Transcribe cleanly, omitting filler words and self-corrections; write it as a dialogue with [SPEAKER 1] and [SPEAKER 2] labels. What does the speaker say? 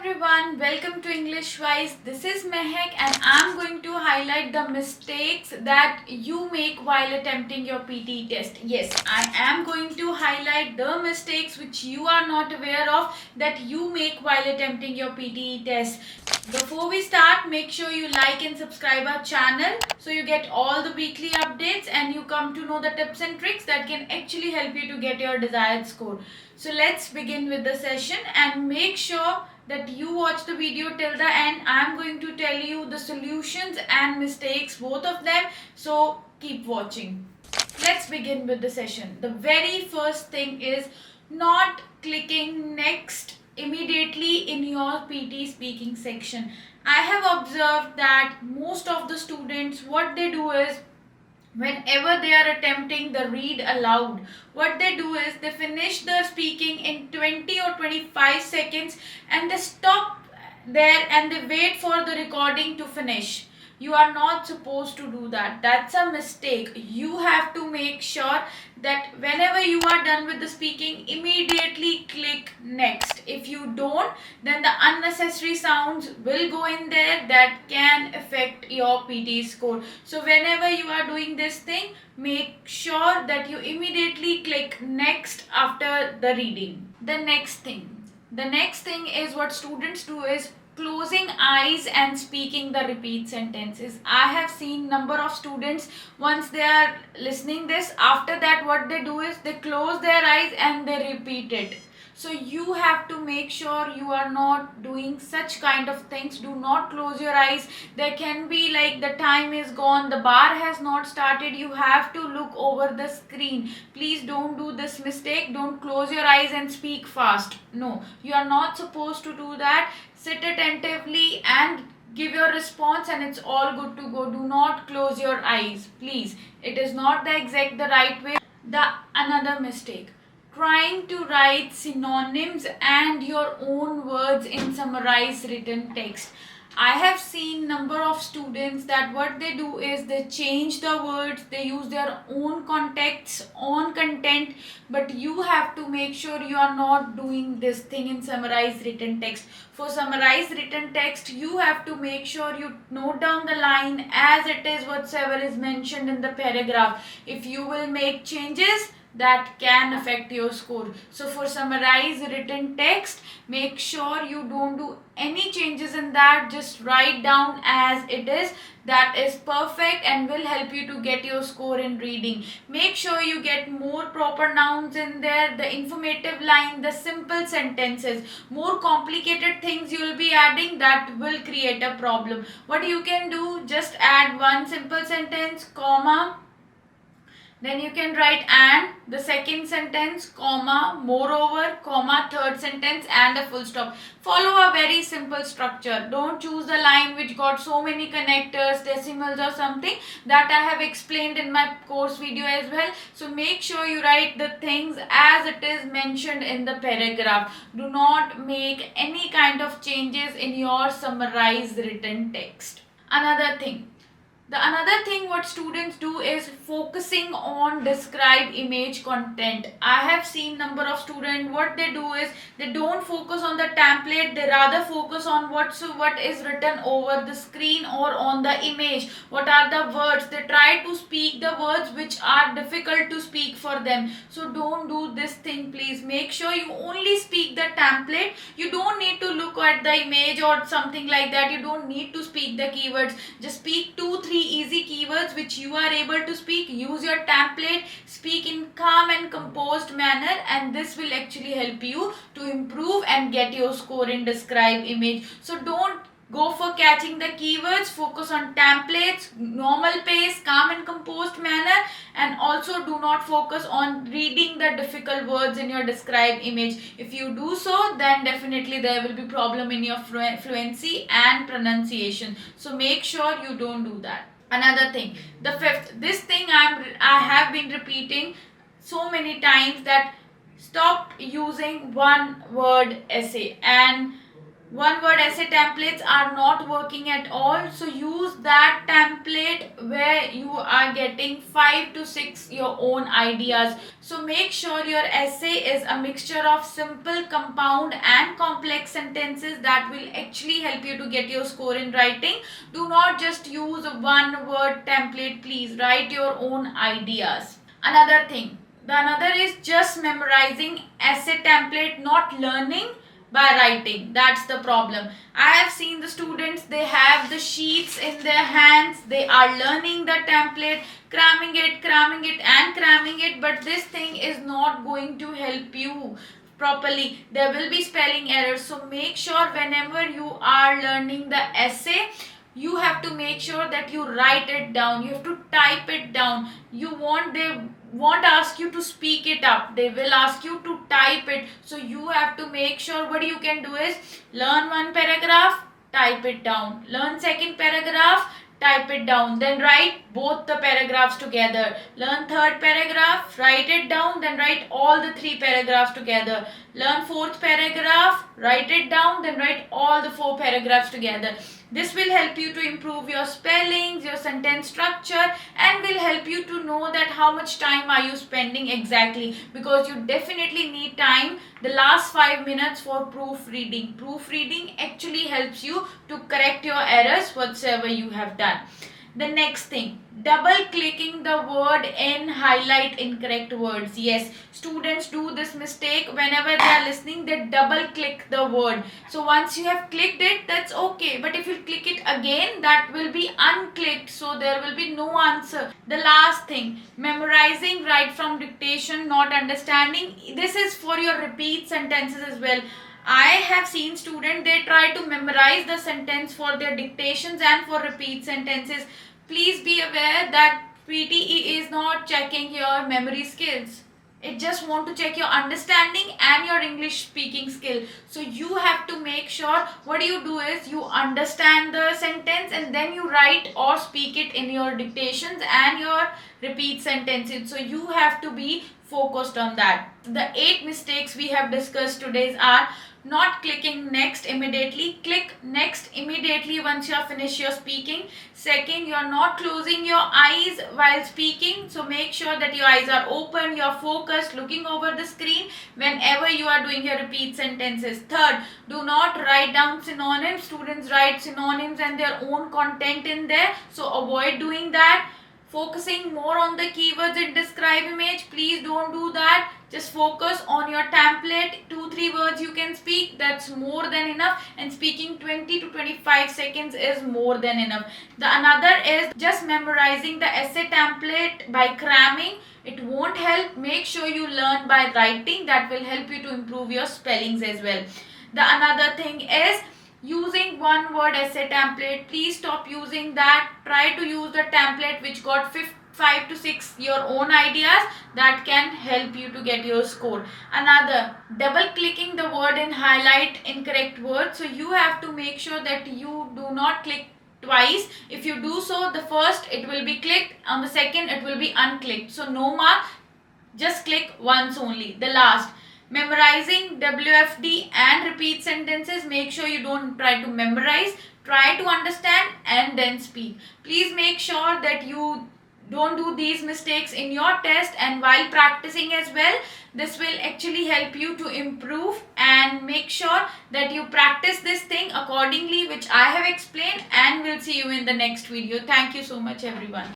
[SPEAKER 1] everyone, welcome to English Wise. This is Mehak and I'm going to highlight the mistakes that you make while attempting your PTE test. Yes, I am going to highlight the mistakes which you are not aware of that you make while attempting your PTE test. Before we start, make sure you like and subscribe our channel so you get all the weekly updates and you come to know the tips and tricks that can actually help you to get your desired score. So let's begin with the session and make sure that you watch the video till the end. I'm going to tell you the solutions and mistakes, both of them, so keep watching. Let's begin with the session. The very first thing is not clicking next immediately in your PT speaking section. I have observed that most of the students, what they do is, whenever they are attempting the read aloud, what they do is they finish their speaking in 20 or 25 seconds and they stop there and they wait for the recording to finish. You are not supposed to do that. That's a mistake. You have to make sure that whenever you are done with the speaking, immediately click next. If you don't, then the unnecessary sounds will go in there that can affect your PT score. So whenever you are doing this thing, make sure that you immediately click next after the reading. The next thing is what students do is closing eyes and speaking the repeat sentences. I have seen number of students, once they are listening this, after that what they do is they close their eyes and they repeat it. So you have to make sure you are not doing such kind of things. Do not close your eyes. There can be like the time is gone, the bar has not started, you have to look over the screen. Please don't do this mistake. Don't close your eyes and speak fast. No, you are not supposed to do that. Sit attentively and give your response and it's all good to go. Do not close your eyes, please. It is not the right way. Another mistake, trying to write synonyms and your own words in summarized written text. I have seen number of students that what they do is they change the words, they use their own contexts, own content, but you have to make sure you are not doing this thing in summarized written text. For summarized written text, you have to make sure you note down the line as it is, whatsoever is mentioned in the paragraph. If you will make changes, that can affect your score. So for summarize written text, make sure you don't do any changes in that. Just write down as it is. That is perfect and will help you to get your score in reading. Make sure you get more proper nouns in there, the informative line, the simple sentences. More complicated things you will be adding, that will create a problem. What you can do, just add one simple sentence, comma, then you can write and the second sentence, comma, moreover, comma, third sentence and a full stop. Follow a very simple structure. Don't choose the line which got so many connectors, decimals or something that I have explained in my course video as well. So make sure you write the things as it is mentioned in the paragraph. Do not make any kind of changes in your summarized written text. Another thing what students do is focusing on describe image content. I have seen number of students, what they do is they don't focus on the template, they rather focus on what is written over the screen or on the image. What are the words? They try to speak the words which are difficult to speak for them. So don't do this thing, please. Make sure you only speak the template. You don't need to look at the image or something like that. You don't need to speak the keywords. Just speak 2-3 easy keywords which you are able to speak. Use your template, speak in calm and composed manner, and this will actually help you to improve and get your score in describe image. So don't go for catching the keywords, focus on templates, normal pace, calm and composed manner, and also do not focus on reading the difficult words in your describe image. If you do so, then definitely there will be problem in your fluency and pronunciation. So make sure you don't do that. Another thing, the fifth, this thing I have been repeating so many times, that stop using one word essay. And one word essay templates are not working at all, so use that template where you are getting 5 to 6 your own ideas. So make sure your essay is a mixture of simple, compound and complex sentences that will actually help you to get your score in writing. Do not just use a one word template, please write your own ideas. Another thing, the another is just memorizing essay template, not learning by writing. That's the problem. I have seen the students, they have the sheets in their hands, they are learning the template, cramming it and cramming it, but this thing is not going to help you properly. There will be spelling errors, so make sure whenever you are learning the essay, you have to make sure that you write it down, you have to type it down. They won't ask you to speak it up, they will ask you to type it. So you have to make sure what you can do is learn one paragraph, type it down, learn second paragraph, type it down, then write both the paragraphs together, learn third paragraph, write it down, then write all the three paragraphs together, learn fourth paragraph, write it down, then write all the four paragraphs together. This will help you to improve your spellings, your sentence structure, and will help you to know that how much time are you spending exactly, because you definitely need time the last 5 minutes for proofreading. Proofreading actually helps you to correct your errors whatsoever you have done. The next thing, double clicking the word in highlight incorrect words. Yes, students do this mistake whenever they are listening, they double click the word. So once you have clicked it, that's okay, but if you click it again, that will be unclicked, so there will be no answer. The last thing, memorizing right from dictation, not understanding. This is for your repeat sentences as well. I have seen students, they try to memorize the sentence for their dictations and for repeat sentences. Please be aware that PTE is not checking your memory skills. It just want to check your understanding and your English speaking skill. So you have to make sure what you do is you understand the sentence and then you write or speak it in your dictations and your repeat sentences. So you have to be focused on that. The 8 mistakes we have discussed today are not clicking next immediately. Click next immediately once you have finished your speaking. Second, you are not closing your eyes while speaking, so make sure that your eyes are open, you are focused, looking over the screen whenever you are doing your repeat sentences. Third, do not write down synonyms. Students write synonyms and their own content in there, so avoid doing that. Focusing more on the keywords in describe image, please don't do that. Just focus on your template. 2-3 words you can speak, that's more than enough, and speaking 20 to 25 seconds is more than enough. The another is just memorizing the essay template by cramming. It won't help. Make sure you learn by writing, that will help you to improve your spellings as well. The another thing is using one word essay template. Please stop using that. Try to use the template which got 5 to 6 your own ideas, that can help you to get your score. Another, double clicking the word in highlight incorrect word. So you have to make sure that you do not click twice. If you do so, the first it will be clicked, on the second it will be unclicked, so no mark, just click once only. The last, memorizing WFD and repeat sentences. Make sure you don't try to memorize, try to understand and then speak. Please make sure that you don't do these mistakes in your test and while practicing as well. This will actually help you to improve, and make sure that you practice this thing accordingly which I have explained, and we'll see you in the next video. Thank you so much everyone.